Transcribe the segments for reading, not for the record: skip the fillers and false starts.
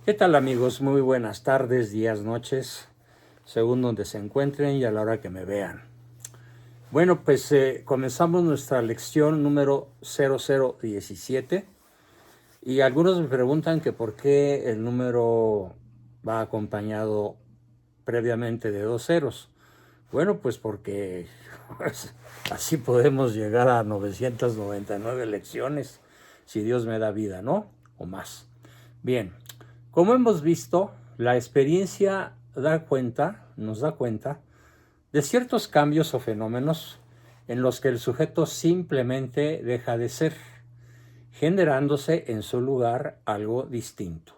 ¿Qué tal, amigos? Muy buenas tardes, días, noches, según donde se encuentren y a la hora que me vean. Bueno, pues comenzamos nuestra lección número 0017 y algunos me preguntan que por qué el número va acompañado previamente de dos ceros. Bueno, pues porque así podemos llegar a 999 lecciones, si Dios me da vida, ¿no? O más. Bien, como hemos visto, la experiencia nos da cuenta de ciertos cambios o fenómenos en los que el sujeto simplemente deja de ser, generándose en su lugar algo distinto.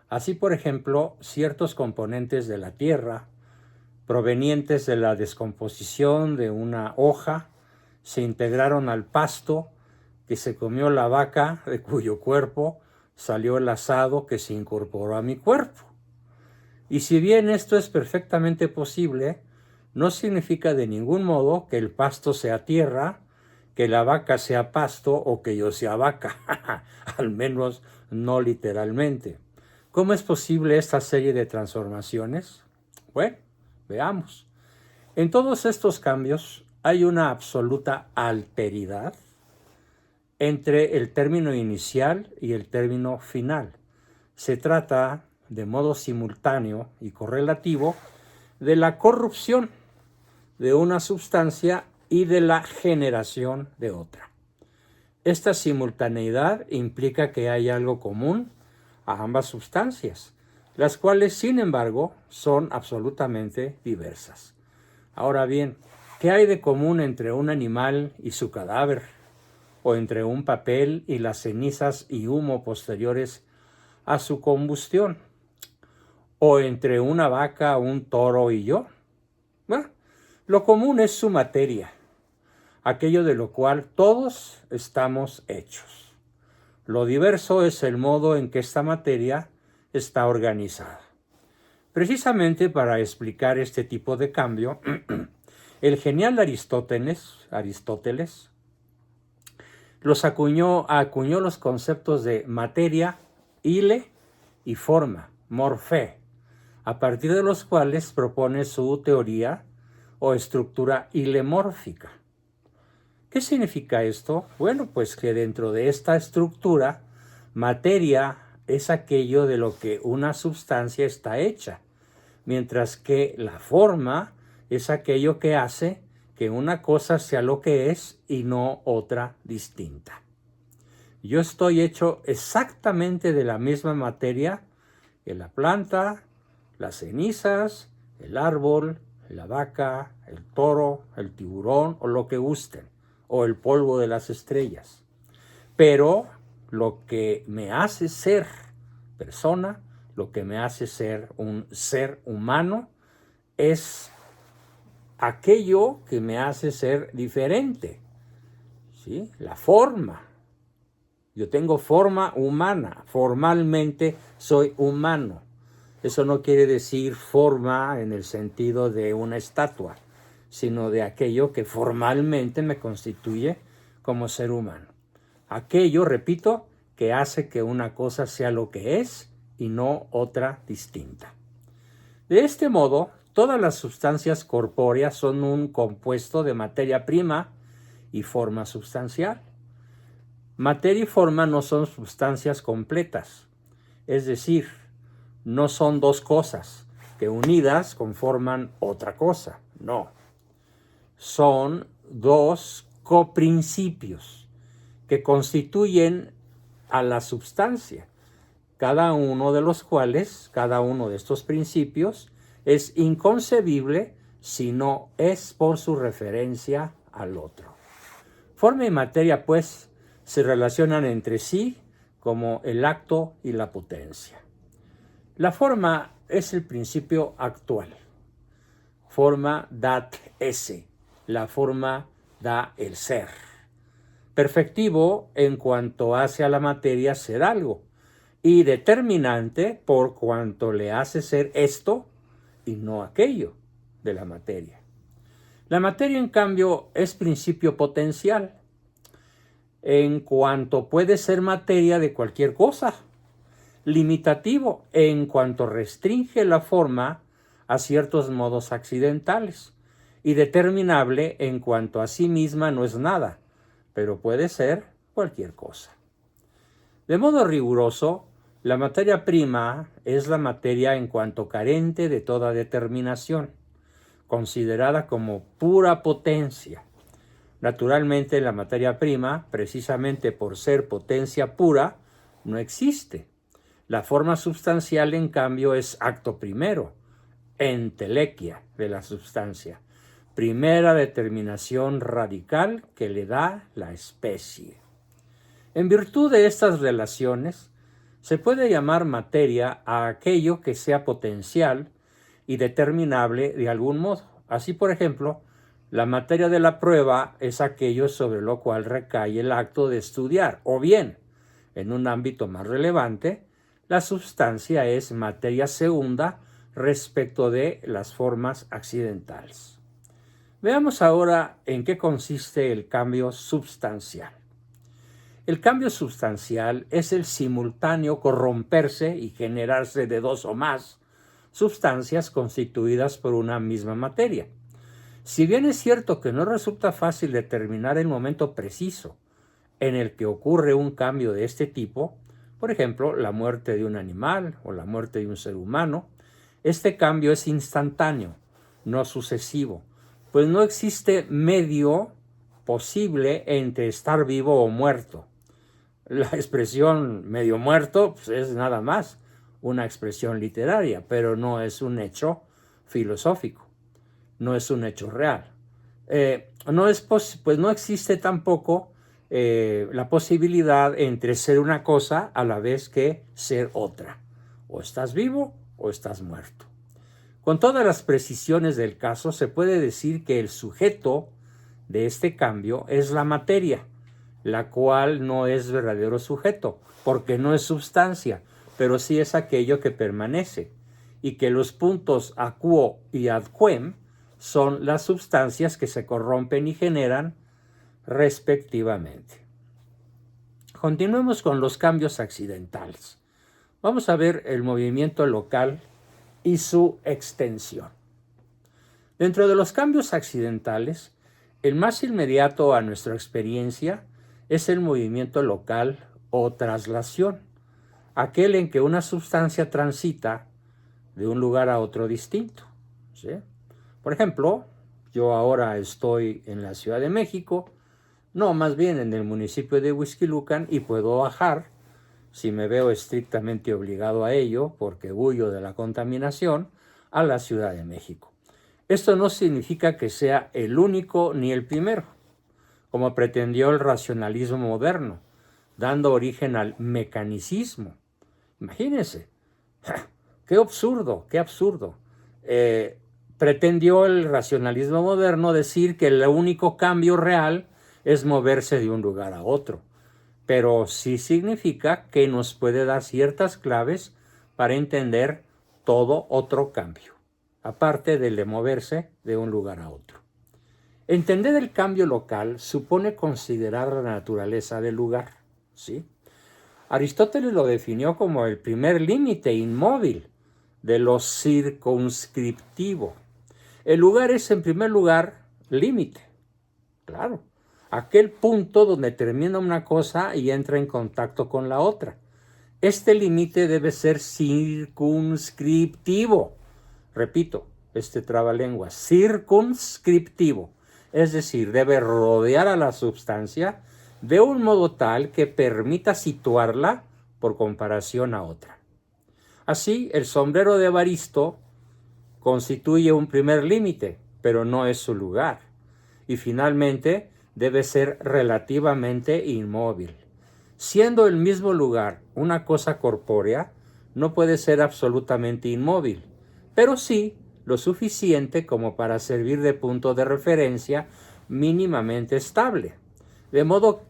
Así, por ejemplo, ciertos componentes de la tierra, provenientes de la descomposición de una hoja, se integraron al pasto que se comió la vaca, de cuyo cuerpo salió el asado que se incorporó a mi cuerpo. Y si bien esto es perfectamente posible, no significa de ningún modo que el pasto sea tierra, que la vaca sea pasto o que yo sea vaca, al menos no literalmente. ¿Cómo es posible esta serie de transformaciones? Bueno, veamos. En todos estos cambios hay una absoluta alteridad entre el término inicial y el término final. Se trata, de modo simultáneo y correlativo, de la corrupción de una sustancia y de la generación de otra. Esta simultaneidad implica que hay algo común a ambas sustancias, las cuales, sin embargo, son absolutamente diversas. Ahora bien, ¿qué hay de común entre un animal y su cadáver? ¿O entre un papel y las cenizas y humo posteriores a su combustión? ¿O entre una vaca, un toro y yo? Bueno, lo común es su materia, aquello de lo cual todos estamos hechos. Lo diverso es el modo en que esta materia está organizada. Precisamente para explicar este tipo de cambio, el genial Aristóteles acuñó los conceptos de materia, ile y forma, morfé, a partir de los cuales propone su teoría o estructura ilemórfica. ¿Qué significa esto? Bueno, pues que dentro de esta estructura, materia es aquello de lo que una sustancia está hecha, mientras que la forma es aquello que hace que una cosa sea lo que es y no otra distinta. Yo estoy hecho exactamente de la misma materia que la planta, las cenizas, el árbol, la vaca, el toro, el tiburón o lo que gusten, o el polvo de las estrellas. Pero lo que me hace ser persona, lo que me hace ser un ser humano, es aquello que me hace ser diferente, ¿sí? La forma. Yo tengo forma humana, formalmente soy humano. Eso no quiere decir forma en el sentido de una estatua, sino de aquello que formalmente me constituye como ser humano. Aquello, repito, que hace que una cosa sea lo que es y no otra distinta. De este modo, todas las sustancias corpóreas son un compuesto de materia prima y forma sustancial. Materia y forma no son sustancias completas, es decir, no son dos cosas que unidas conforman otra cosa, no. Son dos coprincipios que constituyen a la sustancia, cada uno de estos principios, es inconcebible si no es por su referencia al otro. Forma y materia, pues, se relacionan entre sí como el acto y la potencia. La forma es el principio actual. Forma dat esse. La forma da el ser. Perfectivo en cuanto hace a la materia ser algo, y determinante por cuanto le hace ser esto y no aquello de la materia. La materia, en cambio, es principio potencial, en cuanto puede ser materia de cualquier cosa, limitativo en cuanto restringe la forma a ciertos modos accidentales, y determinable en cuanto a sí misma no es nada, pero puede ser cualquier cosa. De modo riguroso, la materia prima es la materia en cuanto carente de toda determinación, considerada como pura potencia. Naturalmente, la materia prima, precisamente por ser potencia pura, no existe. La forma substancial, en cambio, es acto primero, entelequia de la substancia, primera determinación radical que le da la especie. En virtud de estas relaciones, se puede llamar materia a aquello que sea potencial y determinable de algún modo. Así, por ejemplo, la materia de la prueba es aquello sobre lo cual recae el acto de estudiar, o bien, en un ámbito más relevante, la substancia es materia segunda respecto de las formas accidentales. Veamos ahora en qué consiste el cambio substancial. El cambio substancial es el simultáneo corromperse y generarse de dos o más sustancias constituidas por una misma materia. Si bien es cierto que no resulta fácil determinar el momento preciso en el que ocurre un cambio de este tipo, por ejemplo, la muerte de un animal o la muerte de un ser humano, este cambio es instantáneo, no sucesivo, pues no existe medio posible entre estar vivo o muerto. La expresión medio muerto pues, es nada más una expresión literaria, pero no es un hecho filosófico, no es un hecho real. Pues no existe tampoco la posibilidad entre ser una cosa a la vez que ser otra. O estás vivo o estás muerto. Con todas las precisiones del caso, se puede decir que el sujeto de este cambio es la materia, la cual no es verdadero sujeto, porque no es substancia, pero sí es aquello que permanece, y que los puntos aquo y ad quem son las sustancias que se corrompen y generan respectivamente. Continuemos con los cambios accidentales. Vamos a ver el movimiento local y su extensión. Dentro de los cambios accidentales, el más inmediato a nuestra experiencia es el movimiento local o traslación, aquel en que una sustancia transita de un lugar a otro distinto, ¿sí? Por ejemplo, yo ahora estoy en la Ciudad de México, no, más bien en el municipio de Huixquilucan, y puedo bajar, si me veo estrictamente obligado a ello, porque huyo de la contaminación, a la Ciudad de México. Esto no significa que sea el único ni el primero, como pretendió el racionalismo moderno, dando origen al mecanicismo. Imagínense, qué absurdo, qué absurdo. Pretendió el racionalismo moderno decir que el único cambio real es moverse de un lugar a otro, pero sí significa que nos puede dar ciertas claves para entender todo otro cambio, aparte del de moverse de un lugar a otro. Entender el cambio local supone considerar la naturaleza del lugar, ¿sí? Aristóteles lo definió como el primer límite inmóvil de lo circunscriptivo. El lugar es, en primer lugar, límite, claro, aquel punto donde termina una cosa y entra en contacto con la otra. Este límite debe ser circunscriptivo. Repito, trabalengua, circunscriptivo. Es decir, debe rodear a la sustancia de un modo tal que permita situarla por comparación a otra. Así, el sombrero de Evaristo constituye un primer límite, pero no es su lugar. Y finalmente, debe ser relativamente inmóvil. Siendo el mismo lugar una cosa corpórea, no puede ser absolutamente inmóvil, pero sí lo suficiente como para servir de punto de referencia mínimamente estable, de modo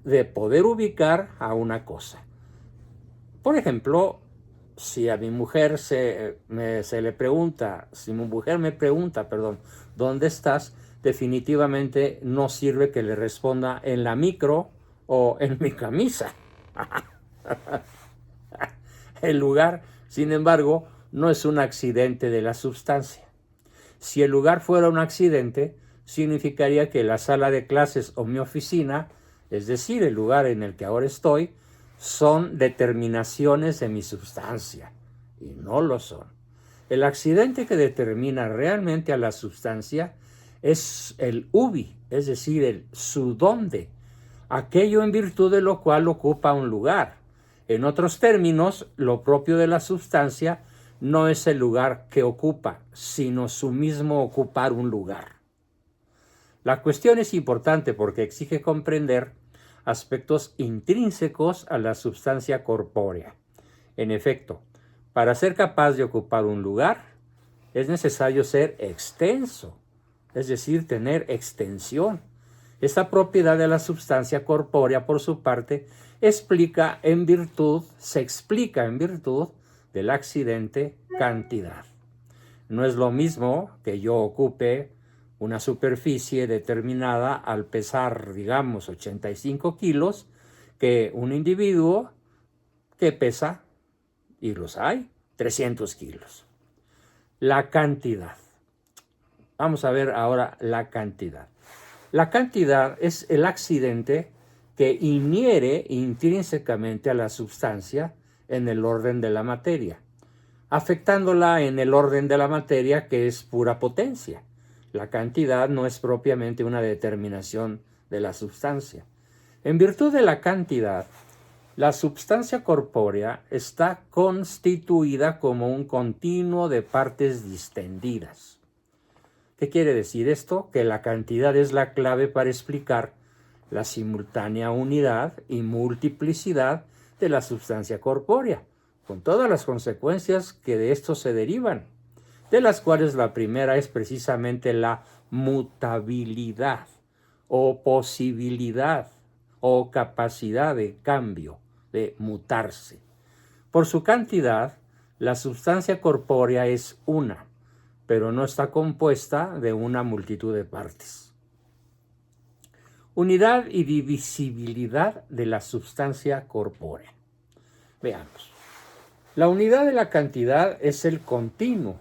de poder ubicar a una cosa. Por ejemplo, si a mi mujer si mi mujer me pregunta, ¿dónde estás? Definitivamente no sirve que le responda en la micro o en mi camisa. El lugar, sin embargo, no es un accidente de la substancia. Si el lugar fuera un accidente, significaría que la sala de clases o mi oficina, es decir, el lugar en el que ahora estoy, son determinaciones de mi substancia, y no lo son. El accidente que determina realmente a la substancia es el ubi, es decir, el su dónde, aquello en virtud de lo cual ocupa un lugar. En otros términos, lo propio de la substancia no es el lugar que ocupa, sino su mismo ocupar un lugar. La cuestión es importante porque exige comprender aspectos intrínsecos a la substancia corpórea. En efecto, para ser capaz de ocupar un lugar, es necesario ser extenso, es decir, tener extensión. Esta propiedad de la substancia corpórea, por su parte, se explica en virtud del accidente cantidad. No es lo mismo que yo ocupe una superficie determinada al pesar, digamos, 85 kilos, que un individuo que pesa, y los hay, 300 kilos. La cantidad. Vamos a ver ahora la cantidad. La cantidad es el accidente que inhiere intrínsecamente a la substancia en el orden de la materia, afectándola en el orden de la materia, que es pura potencia. La cantidad no es propiamente una determinación de la substancia. En virtud de la cantidad, la substancia corpórea está constituida como un continuo de partes distendidas. ¿Qué quiere decir esto? Que la cantidad es la clave para explicar la simultánea unidad y multiplicidad de la substancia corpórea, con todas las consecuencias que de esto se derivan, de las cuales la primera es precisamente la mutabilidad o posibilidad o capacidad de cambio, de mutarse. Por su cantidad, la substancia corpórea es una, pero no está compuesta de una multitud de partes. Unidad y divisibilidad de la substancia corpórea. Veamos. La unidad de la cantidad es el continuo,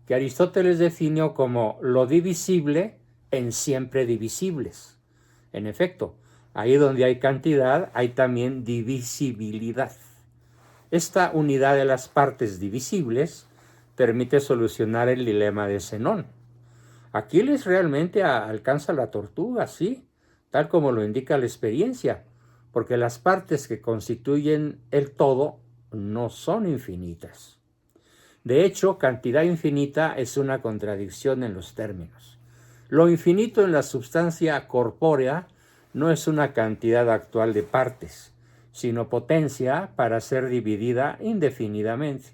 que Aristóteles definió como lo divisible en siempre divisibles. En efecto, ahí donde hay cantidad, hay también divisibilidad. Esta unidad de las partes divisibles permite solucionar el dilema de Zenón. Aquiles realmente alcanza la tortuga, sí, tal como lo indica la experiencia, porque las partes que constituyen el todo no son infinitas. De hecho, cantidad infinita es una contradicción en los términos. Lo infinito en la substancia corpórea no es una cantidad actual de partes, sino potencia para ser dividida indefinidamente.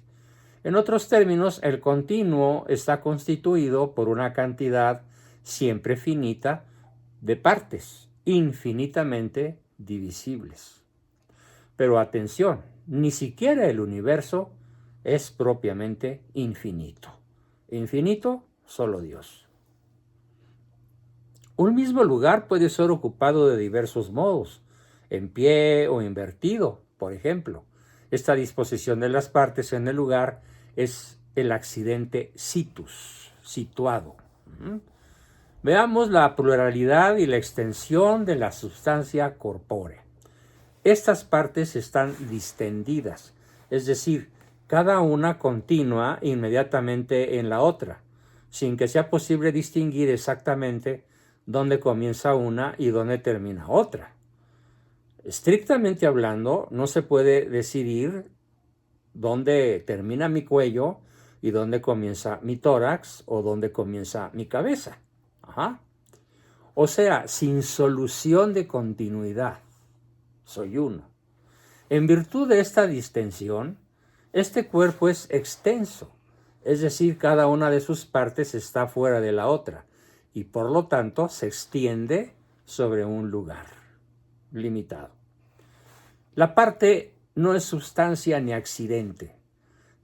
En otros términos, el continuo está constituido por una cantidad siempre finita de partes, infinitamente divisibles. Pero atención, ni siquiera el universo es propiamente infinito. Infinito, solo Dios. Un mismo lugar puede ser ocupado de diversos modos, en pie o invertido, por ejemplo. Esta disposición de las partes en el lugar es el accidente situs, situado. Veamos la pluralidad y la extensión de la sustancia corpórea. Estas partes están distendidas, es decir, cada una continua inmediatamente en la otra, sin que sea posible distinguir exactamente dónde comienza una y dónde termina otra. Estrictamente hablando, no se puede decidir dónde termina mi cuello y dónde comienza mi tórax o dónde comienza mi cabeza. O sea, sin solución de continuidad. Soy uno. En virtud de esta distensión, este cuerpo es extenso, es decir, cada una de sus partes está fuera de la otra y por lo tanto se extiende sobre un lugar limitado. La parte no es sustancia ni accidente.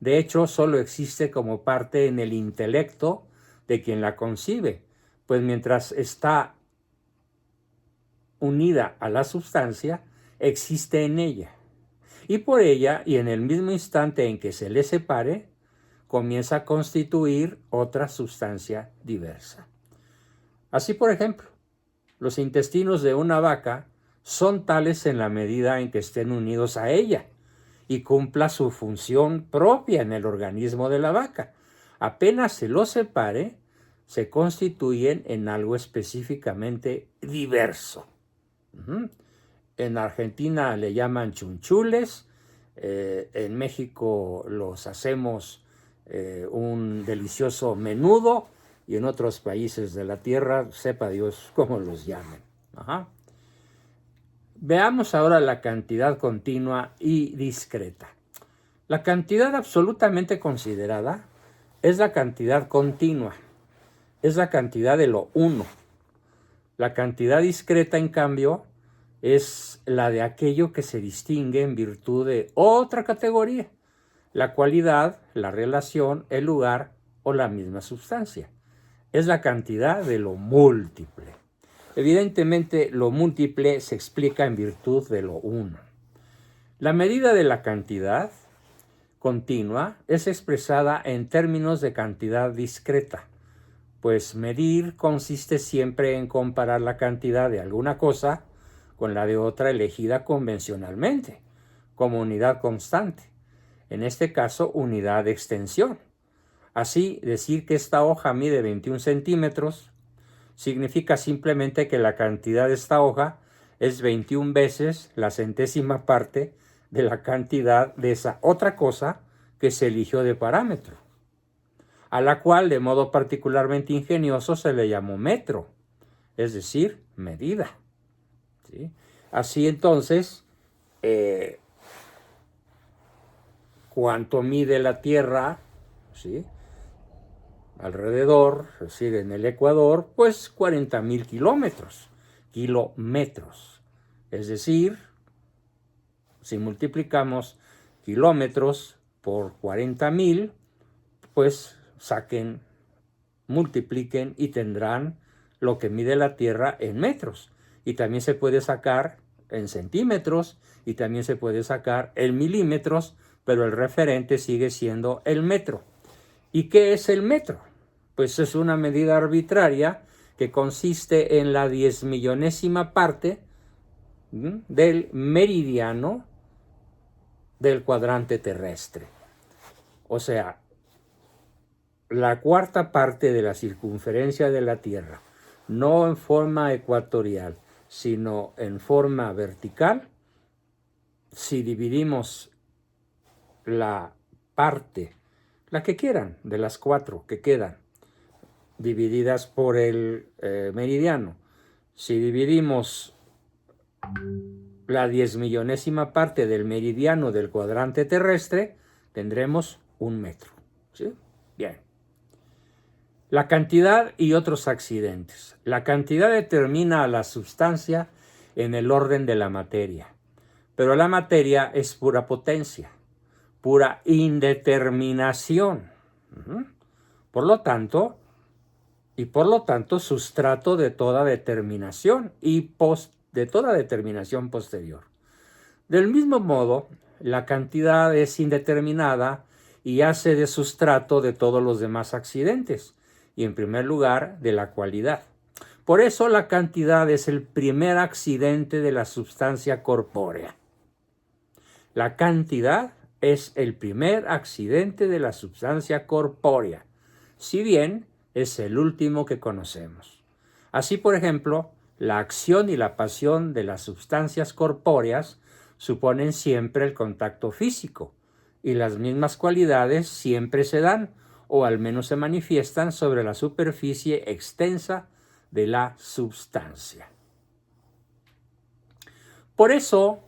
De hecho, solo existe como parte en el intelecto de quien la concibe, pues mientras está unida a la sustancia, existe en ella. y por ella, y en el mismo instante en que se le separe, comienza a constituir otra sustancia diversa. Así, por ejemplo, los intestinos de una vaca son tales en la medida en que estén unidos a ella y cumpla su función propia en el organismo de la vaca. Apenas se los separe, se constituyen en algo específicamente diverso. En Argentina le llaman chunchules, en México los hacemos un delicioso menudo, y en otros países de la tierra, sepa Dios cómo los llamen. Veamos ahora la cantidad continua y discreta. La cantidad absolutamente considerada es la cantidad continua, es la cantidad de lo uno. La cantidad discreta, en cambio, es la de aquello que se distingue en virtud de otra categoría, la cualidad, la relación, el lugar o la misma sustancia. Es la cantidad de lo múltiple. Evidentemente, lo múltiple se explica en virtud de lo uno. La medida de la cantidad continua es expresada en términos de cantidad discreta, pues medir consiste siempre en comparar la cantidad de alguna cosa con la de otra elegida convencionalmente, como unidad constante, en este caso unidad de extensión. Así, decir que esta hoja mide 21 centímetros significa simplemente que la cantidad de esta hoja es 21 veces la centésima parte de la cantidad de esa otra cosa que se eligió de parámetro, a la cual de modo particularmente ingenioso se le llamó metro, es decir, medida. ¿Sí? Así entonces, cuánto mide la Tierra, ¿sí?, alrededor, es decir, en el Ecuador, pues 40,000 kilómetros. Es decir, si multiplicamos kilómetros por 40,000, pues multipliquen y tendrán lo que mide la Tierra en metros. Y también se puede sacar en centímetros y también se puede sacar en milímetros, pero el referente sigue siendo el metro. ¿Y qué es el metro? Pues es una medida arbitraria que consiste en la 10,000,000ª parte del meridiano del cuadrante terrestre. O sea, la cuarta parte de la circunferencia de la Tierra, no en forma ecuatorial, sino en forma vertical. Si dividimos la parte, la que quieran, de las 4 que quedan, divididas por el meridiano, si dividimos la 10,000,000ª parte del meridiano del cuadrante terrestre, tendremos 1 metro. ¿Sí? Bien. La cantidad y otros accidentes. La cantidad determina a la sustancia en el orden de la materia, pero la materia es pura potencia, pura indeterminación. Por lo tanto, sustrato de toda determinación y de toda determinación posterior. Del mismo modo, la cantidad es indeterminada y hace de sustrato de todos los demás accidentes, y en primer lugar de la cualidad. Por eso la cantidad es el primer accidente de la sustancia corpórea. La cantidad es el primer accidente de la sustancia corpórea, si bien es el último que conocemos. Así, por ejemplo, la acción y la pasión de las sustancias corpóreas suponen siempre el contacto físico, y las mismas cualidades siempre se dan, o al menos se manifiestan sobre la superficie extensa de la substancia. Por eso,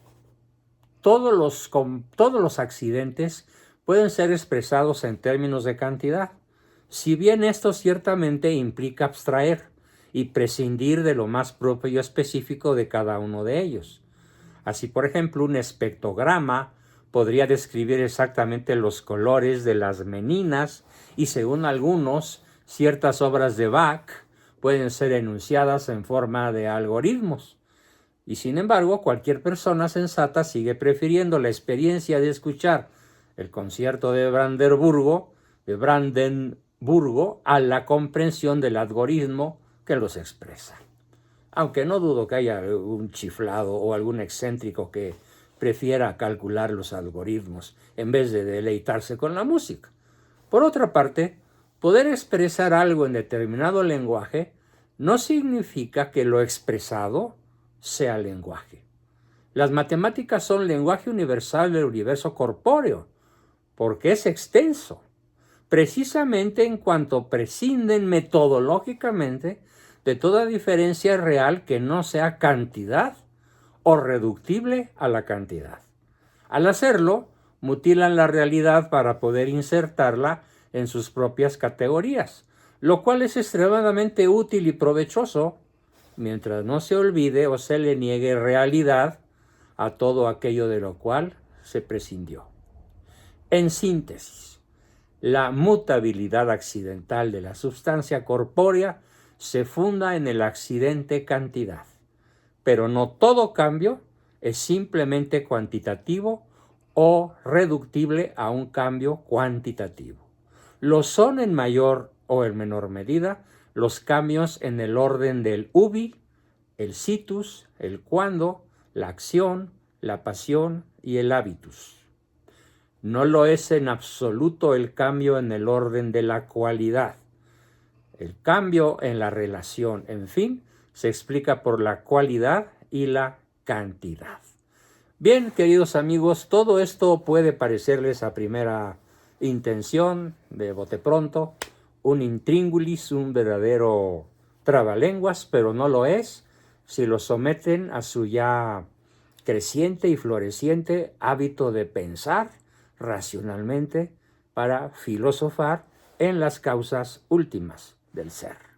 todos los accidentes pueden ser expresados en términos de cantidad, si bien esto ciertamente implica abstraer y prescindir de lo más propio y específico de cada uno de ellos. Así, por ejemplo, un espectrograma podría describir exactamente los colores de las meninas, y según algunos, ciertas obras de Bach pueden ser enunciadas en forma de algoritmos. Y sin embargo, cualquier persona sensata sigue prefiriendo la experiencia de escuchar el concierto de Brandenburgo a la comprensión del algoritmo que los expresa. Aunque no dudo que haya un chiflado o algún excéntrico que prefiera calcular los algoritmos en vez de deleitarse con la música. Por otra parte, poder expresar algo en determinado lenguaje no significa que lo expresado sea lenguaje. Las matemáticas son lenguaje universal del universo corpóreo, porque es extenso, precisamente en cuanto prescinden metodológicamente de toda diferencia real que no sea cantidad o reductible a la cantidad. Al hacerlo, mutilan la realidad para poder insertarla en sus propias categorías, lo cual es extremadamente útil y provechoso, mientras no se olvide o se le niegue realidad a todo aquello de lo cual se prescindió. En síntesis, la mutabilidad accidental de la sustancia corpórea se funda en el accidente cantidad, pero no todo cambio es simplemente cuantitativo o reductible a un cambio cuantitativo. Lo son en mayor o en menor medida los cambios en el orden del ubi, el situs, el cuándo, la acción, la pasión y el habitus. No lo es en absoluto el cambio en el orden de la cualidad. El cambio en la relación, en fin, se explica por la cualidad y la cantidad. Bien, queridos amigos, todo esto puede parecerles a primera intención, de bote pronto, un intríngulis, un verdadero trabalenguas, pero no lo es si lo someten a su ya creciente y floreciente hábito de pensar racionalmente para filosofar en las causas últimas del ser.